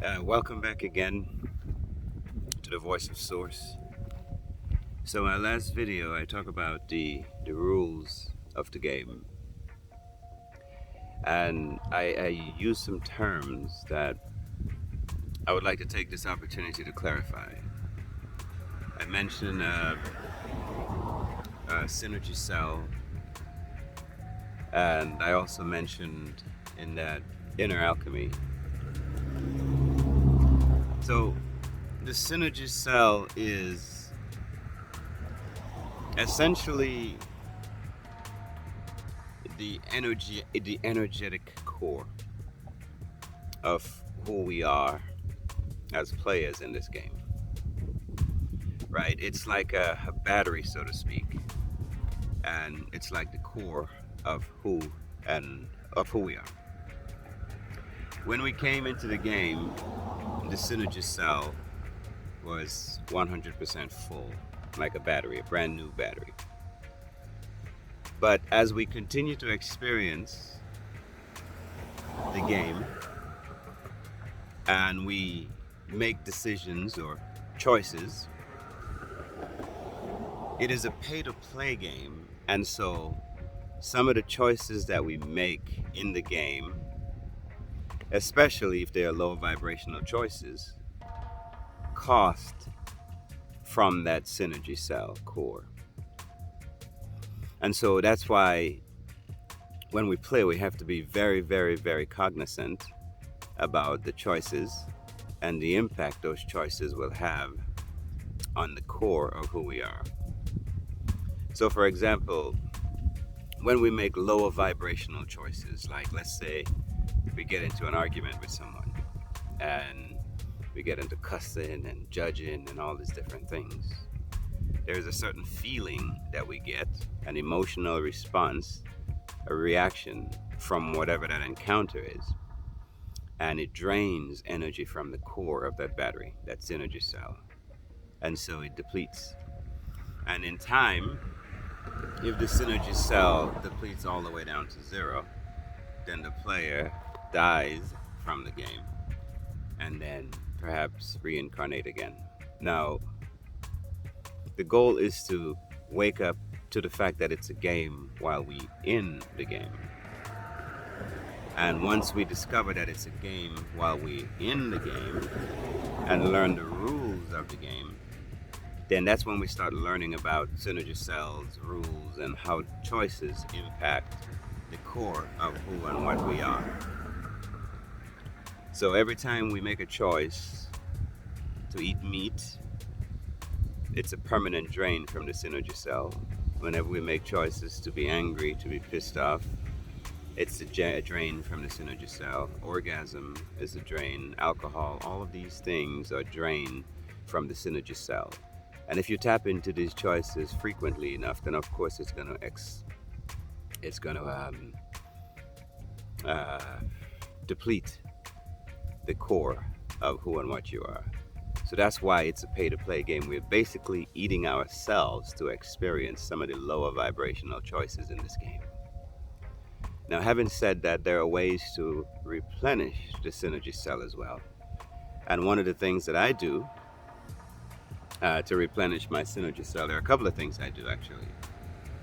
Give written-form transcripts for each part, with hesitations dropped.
Welcome back again to the Voice of Source. So, my last video, I talk about the rules of the game, and I use some terms that I would like to take this opportunity to clarify. I mentioned Cynergy Cell, and I also mentioned in that inner alchemy. So, the Cynergy Cell is essentially the energetic core of who we are as players in this game, right? It's like a battery, so to speak, and it's like the core of who we are. When we came into the game, the Cynergy Cell was 100% full, like a battery, a brand new battery. But as we continue to experience the game and we make decisions or choices, it is a pay-to-play game, and so some of the choices that we make in the game, especially if they are low vibrational choices, cost from that Cynergy Cell core. And so that's why when we play, we have to be very, very, very cognizant about the choices and the impact those choices will have on the core of who we are. So, for example, when we make lower vibrational choices, like let's say we get into an argument with someone and we get into cussing and judging and all these different things, there's a certain feeling that we get, an emotional response, a reaction from whatever that encounter is, and it drains energy from the core of that battery, that Cynergy Cell, and so it depletes. And in time, if the Cynergy Cell depletes all the way down to zero, then the player dies from the game and then perhaps reincarnate again. Now, the goal is to wake up to the fact that it's a game while we in the game. And once we discover that it's a game while we in the game and learn the rules of the game, then that's when we start learning about Cynergy Cell's rules and how choices impact the core of who and what we are. So every time we make a choice to eat meat, it's a permanent drain from the Cynergy Cell. Whenever we make choices to be angry, to be pissed off, it's a drain from the Cynergy Cell. Orgasm is a drain. Alcohol, all of these things are drained from the Cynergy Cell. And if you tap into these choices frequently enough, then of course it's going to deplete the core of who and what you are. So that's why it's a pay-to-play game. We're basically eating ourselves to experience some of the lower vibrational choices in this game. Now, having said that, there are ways to replenish the Cynergy Cell as well. And one of the things that I do to replenish my Cynergy Cell, there are a couple of things I do actually,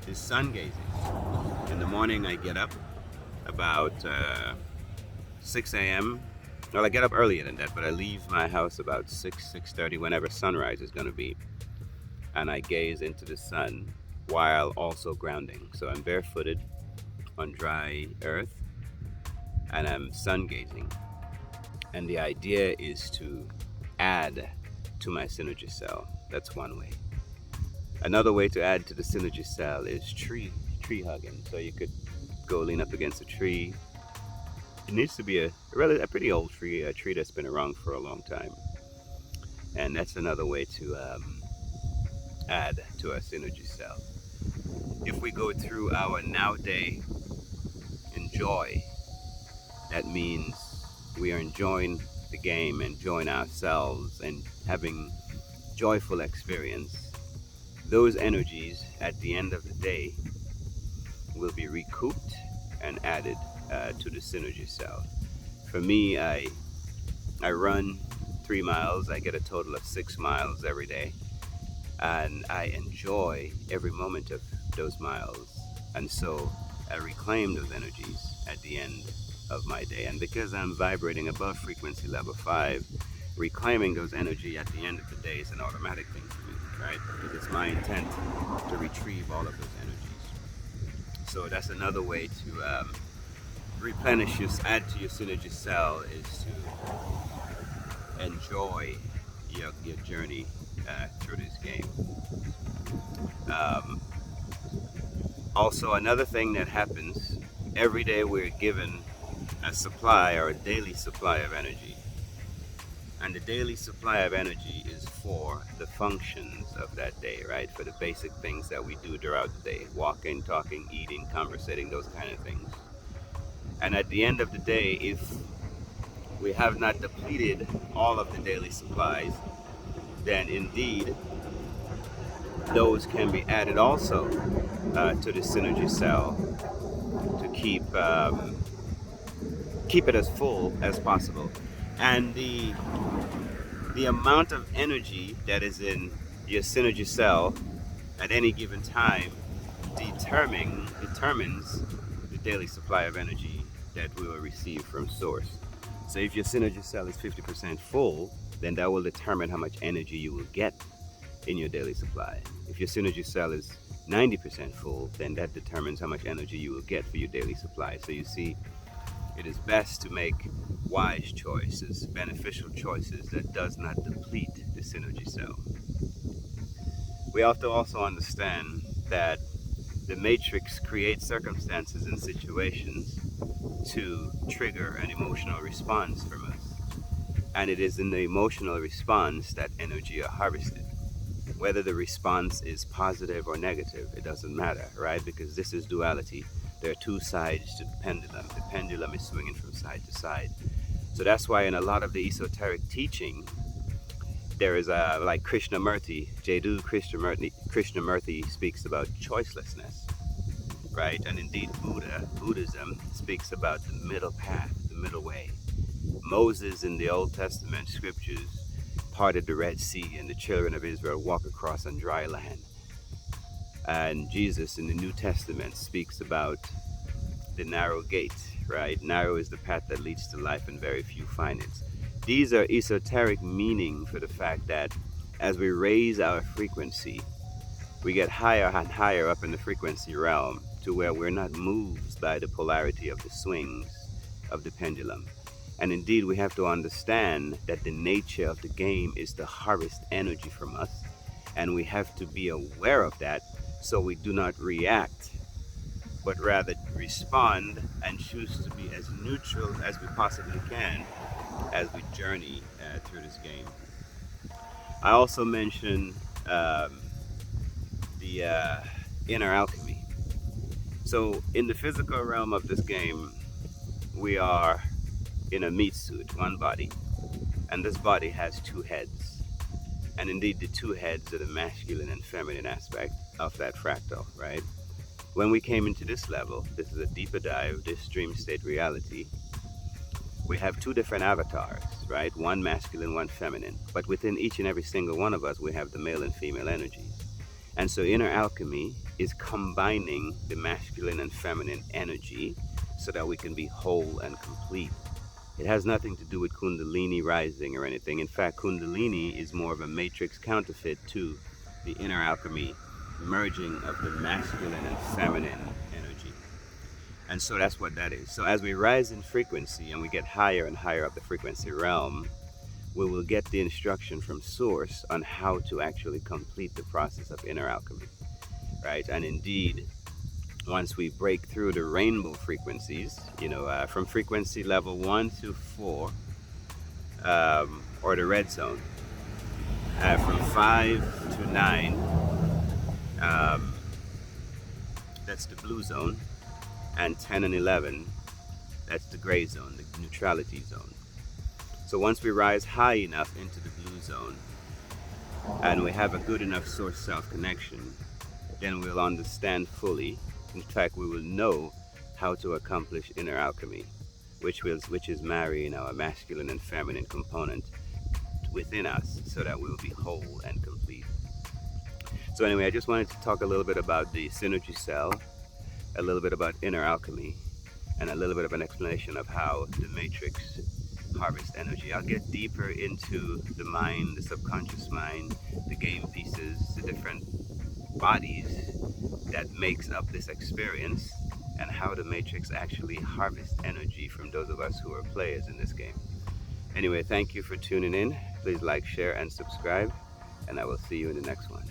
is sun gazing. In the morning, I get up about 6 a.m. Well, I get up earlier than that, but I leave my house about 6:30, whenever sunrise is going to be. And I gaze into the sun while also grounding. So I'm barefooted on dry earth and I'm sun gazing. And the idea is to add to my Cynergy Cell. That's one way. Another way to add to the Cynergy Cell is tree hugging. So you could go lean up against a tree. It needs to be a pretty old tree, a tree that's been around for a long time. And that's another way to add to our Cynergy Cell. If we go through our now day enjoy, that means we are enjoying the game, enjoying ourselves, and having joyful experience. Those energies at the end of the day will be recouped and added to the Cynergy Cell. For me, I I run 3 miles. I get a total of 6 miles every day, and I enjoy every moment of those miles. And so I reclaim those energies at the end of my day. And because I'm vibrating above frequency level 5, reclaiming those energy at the end of the day is an automatic thing for me, right? Because it's my intent to retrieve all of those energies. So that's another way to replenish your, add to your Cynergy Cell, is to enjoy your journey through this game. Um, Also, another thing that happens every day, we're given a supply or a daily supply of energy. And the daily supply of energy is for the functions of that day, right? For the basic things that we do throughout the day: walking, talking, eating, conversating, those kind of things. And at the end of the day, if we have not depleted all of the daily supplies, then indeed those can be added also to the Cynergy Cell to keep it as full as possible. And the amount of energy that is in your Cynergy Cell at any given time determines the daily supply of energy that we will receive from source. So if your Cynergy Cell is 50% full, then that will determine how much energy you will get in your daily supply. If your Cynergy Cell is 90% full, then that determines how much energy you will get for your daily supply. So you see, it is best to make wise choices, beneficial choices that does not deplete the Cynergy Cell. We have to also understand that the matrix creates circumstances and situations to trigger an emotional response from us. And it is in the emotional response that energy are harvested. Whether the response is positive or negative, it doesn't matter, right? Because this is duality. There are two sides to the pendulum. The pendulum is swinging from side to side. So that's why in a lot of the esoteric teaching, there is like Krishnamurti, Krishnamurti speaks about choicelessness, right? And indeed Buddhism speaks about the middle path, the middle way. Moses in the Old Testament scriptures parted the Red Sea and the children of Israel walk across on dry land. And Jesus in the New Testament speaks about the narrow gate, right? Narrow is the path that leads to life, and very few find it. These are esoteric meaning for the fact that as we raise our frequency, we get higher and higher up in the frequency realm to where we're not moved by the polarity of the swings of the pendulum. And indeed, we have to understand that the nature of the game is to harvest energy from us. And we have to be aware of that so we do not react, but rather respond and choose to be as neutral as we possibly can as we journey through this game. I also mentioned the inner alchemy. So in the physical realm of this game, we are in a meat suit, one body, and this body has two heads. And indeed, the two heads are the masculine and feminine aspect of that fractal, right? When we came into this level, this is a deeper dive, this dream state reality, we have two different avatars, right? One masculine, one feminine. But within each and every single one of us, we have the male and female energies. And so inner alchemy is combining the masculine and feminine energy so that we can be whole and complete. It has nothing to do with Kundalini rising or anything. In fact, Kundalini is more of a matrix counterfeit to the inner alchemy, merging of the masculine and feminine energy. And so that's what that is. So as we rise in frequency and we get higher and higher up the frequency realm, we will get the instruction from source on how to actually complete the process of inner alchemy, right? And indeed, once we break through the rainbow frequencies, from frequency level 1 to 4, or the red zone, from 5 to 9, that's the blue zone, and 10 and 11, that's the gray zone, the neutrality zone. So once we rise high enough into the blue zone, and we have a good enough source self connection, then we'll understand fully. In fact, we will know how to accomplish inner alchemy. which is marrying our masculine and feminine component within us so that we'll be whole and complete. So anyway, I just wanted to talk a little bit about the Cynergy Cell, a little bit about inner alchemy, and a little bit of an explanation of how the matrix harvests energy. I'll get deeper into the mind, the subconscious mind, the game pieces, the different bodies that makes up this experience, and how the matrix actually harvests energy from those of us who are players in this game. Anyway, thank you for tuning in. Please like, share, and subscribe, and I will see you in the next one.